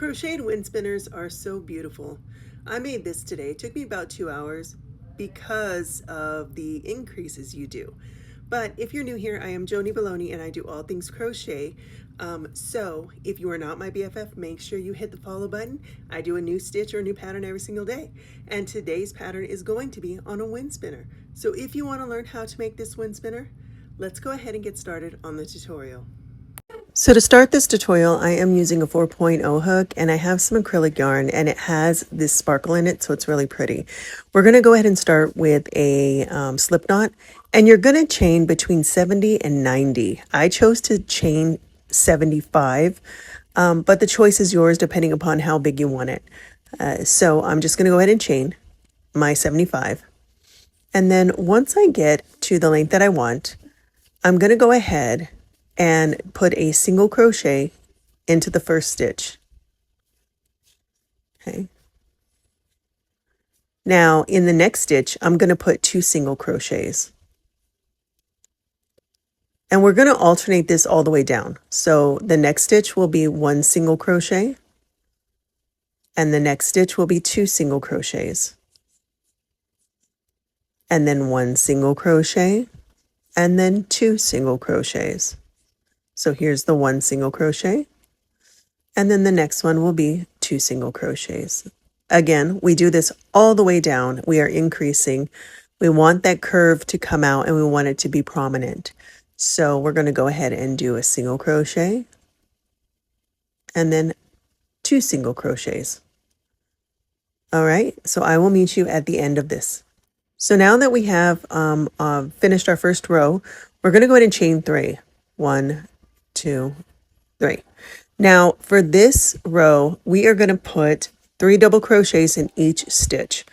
Crocheted wind spinners are so beautiful. I made this today. It took me about 2 hours because of the increases you do. But if you're new here, I am Joni Baloney and I do all things crochet. So if you are not my BFF, make sure you hit the follow button. I do a new stitch or a new pattern every single day. And today's pattern is going to be on a wind spinner. So if you want to learn how to make this wind spinner, let's go ahead and get started on the tutorial. So to start this tutorial, I am using a 4.0 hook and I have some acrylic yarn and it has this sparkle in it, so it's really pretty. We're going to go ahead and start with a slip knot, and you're going to chain between 70 and 90. I chose to chain 75, but the choice is yours depending upon how big you want it. So I'm just going to go ahead and chain my 75. And then once I get to the length that I want, I'm going to go ahead and put a single crochet into the first stitch. Okay. Now in the next stitch, I'm going to put 2 single crochets. And we're going to alternate this all the way down. So the next stitch will be 1 single crochet, and the next stitch will be 2 single crochets, and then 1 single crochet, and then 2 single crochets. So here's the 1 single crochet, and then the next one will be 2 single crochets. Again, we do this all the way down. We are increasing. We want that curve to come out and we want it to be prominent. So we're going to go ahead and do a single crochet and then 2 single crochets. All right, so I will meet you at the end of this. So now that we have finished our first row, we're going to go ahead and chain 3. 1, 2, 3. Now for this row, we are going to put 3 double crochets in each stitch.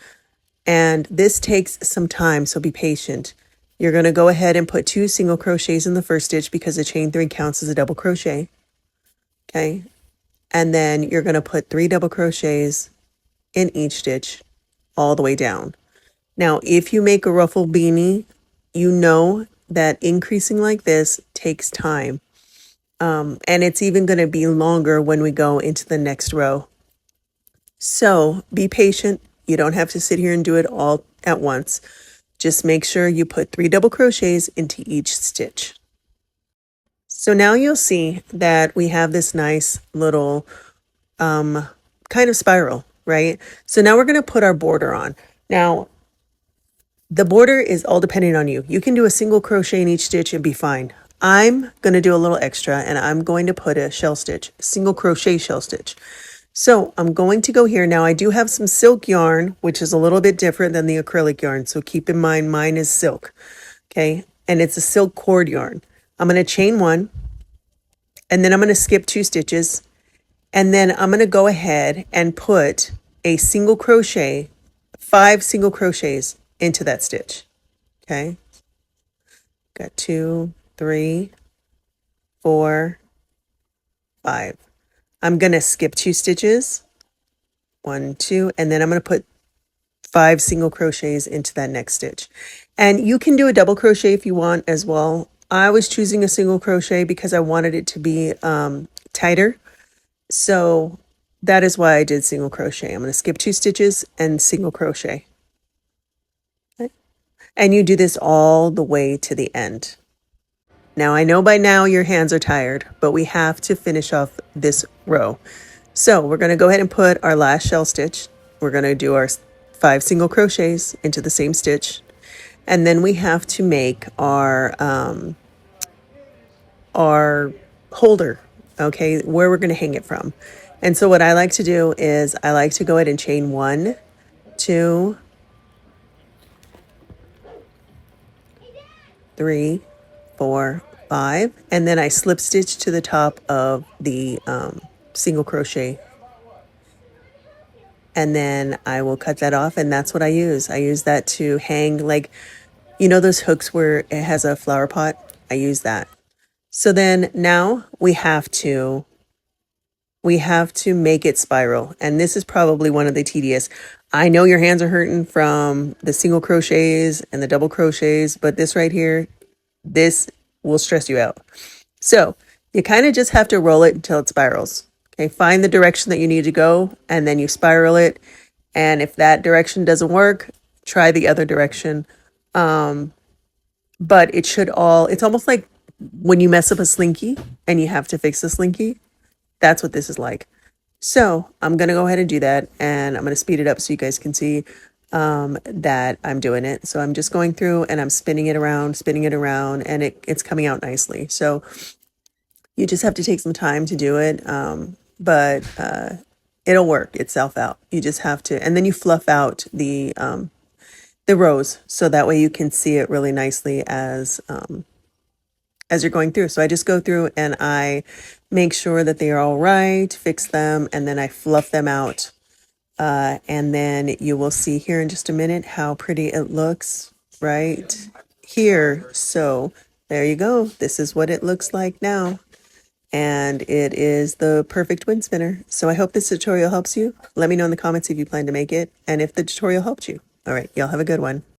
And this takes some time, so be patient. You're going to go ahead and put 2 single crochets in the first stitch because the chain 3 counts as a double crochet. Okay. And then you're going to put 3 double crochets in each stitch all the way down. Now, if you make a ruffle beanie, you know that increasing like this takes time. And it's even going to be longer when we go into the next row. So be patient. You don't have to sit here and do it all at once. Just make sure you put 3 double crochets into each stitch. So now you'll see that we have this nice little kind of spiral, right? So now we're going to put our border on. Now, the border is all dependent on you. You can do a single crochet in each stitch and be fine. I'm going to do a little extra and I'm going to put a shell stitch, single crochet shell stitch. So I'm going to go here. Now I do have some silk yarn, which is a little bit different than the acrylic yarn. So keep in mind, mine is silk. Okay. And it's a silk cord yarn. I'm going to chain 1 and then I'm going to skip 2 stitches. And then I'm going to go ahead and put a single crochet, 5 single crochets into that stitch. Okay. Got 2, 3, 4, 5. I'm going to skip 2 stitches, 1, 2, and then I'm going to put 5 single crochets into that next stitch. And you can do a double crochet if you want as well. I was choosing a single crochet because I wanted it to be tighter. So that is why I did single crochet. I'm going to skip 2 stitches and single crochet. Okay. And you do this all the way to the end. Now, I know by now your hands are tired, but we have to finish off this row. So we're going to go ahead and put our last shell stitch. We're going to do our 5 single crochets into the same stitch. And then we have to make our holder, okay, where we're going to hang it from. And so what I like to do is I like to go ahead and chain 1, 2, 3, 4, 5, and then I slip stitch to the top of the single crochet, and then I will cut that off, and that's what I use. I use that to hang, like, you know those hooks where it has a flower pot? I use that. So then now we have to make it spiral, and this is probably one of the tedious. I know your hands are hurting from the single crochets and the double crochets, but this right here, this will stress you out. So you kind of just have to roll it until it spirals. Okay, find the direction that you need to go, and then you spiral it. And if that direction doesn't work, try the other direction. But it should all, it's almost like when you mess up a slinky and you have to fix the slinky. That's what this is like. So I'm going to go ahead and do that, and I'm going to speed it up so you guys can see that I'm doing it. So I'm just going through and I'm spinning it around, and it's coming out nicely. So you just have to take some time to do it, but it'll work itself out. You just have to, and then you fluff out the rows so that way you can see it really nicely as you're going through. So I just go through and I make sure that they are all right, fix them, and then I fluff them out. And then you will see here in just a minute how pretty it looks right here. So there you go. This is what it looks like now. And it is the perfect wind spinner. So I hope this tutorial helps you. Let me know in the comments if you plan to make it and if the tutorial helped you. All right, y'all have a good one.